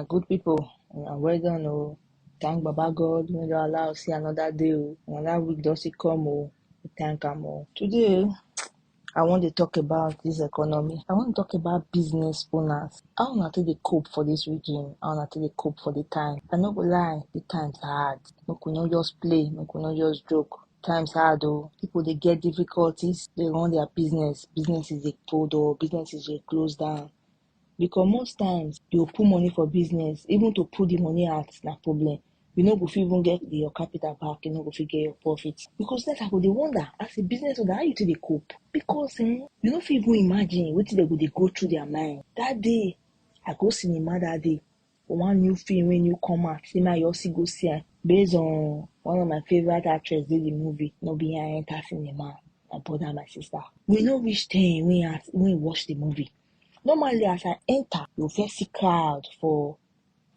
good people. Well done, oh. Thank Baba God, we don't allow see another day, oh. Another week does it come, oh. We thank him, oh. Today, I want to talk about this economy. I want to talk about business owners. How not to they cope for this regime? How not to they cope for the time? I no go lie, the times hard. We could not just play, we could not just joke. Times hard, oh. People they get difficulties, they run their business. Businesses they fold, or businesses they close down. Because most times you put money for business, even to put the money out na problem. You no go fit even get your capital back, you no go fit get your profit. Because later go dey wonder, as a business owner, how you take dey cope? Because you no fit even imagine wetin dem go dey go through their mind. That day, I go cinema that day for one new film wey new come out, say make I just go see am. Based on one of my favorite actress dey the movie, no be I enter cinema, my brother and my sister. We no reach 10 when we watch the movie. Normally, as I enter, you first see crowd for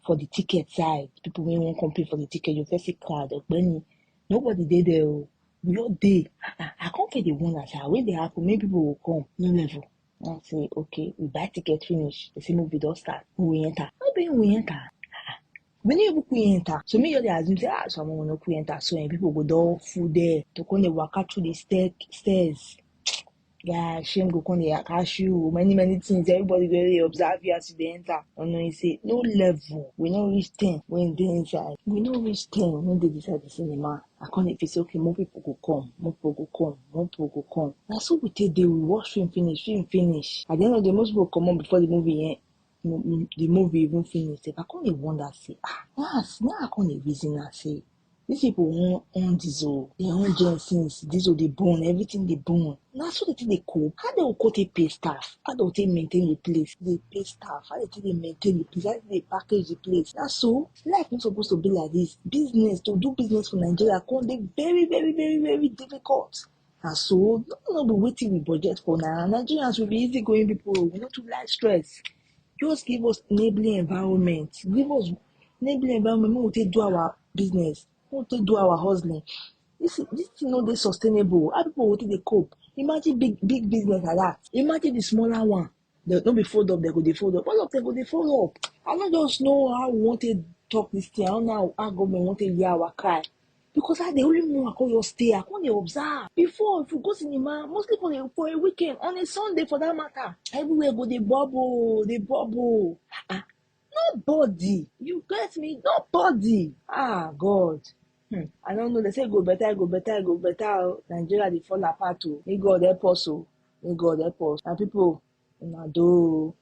the ticket side. People wey wan come pay for the ticket, you first see crowd. Ogbeni, nobody dey there. We all dey. I come get the wonder, say, when they happen, many people will come. No level. I say, okay, we buy ticket finish. They say movie don start. We enter. No be we enter. We no even quick enter. So me just dey assume say, someone will not quick enter. So people go don full there to come dey waka through the stairs. Yeah, shame go come dey catch you. Many things. Everybody go dey observe you as you dey enter. And you say, no level. We no reach 10 when dey inside. We no reach 10 when they decide the cinema. I come dey feel say, okay, more people go come. More people go come. More people go come. Na so we take dey. We watch film finish. At the end of the day, most people come on before the movie end. The movie even finish. I come dey wonder, say, now I come dey reason and say, these people own diesel, they own gen since diesel they burn, everything they burn. Now so they think they cope. How they will go take pay staff? How they will take maintain the place? They pay staff. How they think they maintain the place? How they package the place? Now so life not supposed to be like this. Business, to do business for Nigeria can be very difficult. And so not be waiting with budget for now. Nigerians will be easy going people. We not too like stress. Just give us enabling environment. Give us enabling environment. We will take do our business. We will take do our hustling. This thing not dey sustainable. How people will take dey cope? Imagine big business like that. Imagine the smaller one. They don't be fold up. They go dey fold up. All of them go dey fold up. I don't just know how we want to talk this thing. I don't know how government want to hear our cry. Because I the only one I call your stay. I can't observe. Before, if you go cinema, mostly for a weekend, on a Sunday for that matter, everywhere go the bubble. Nobody. You get me? Nobody. God. I don't know. They say go better. Nigeria they fall apart. May God help us. May God help us. And people, do.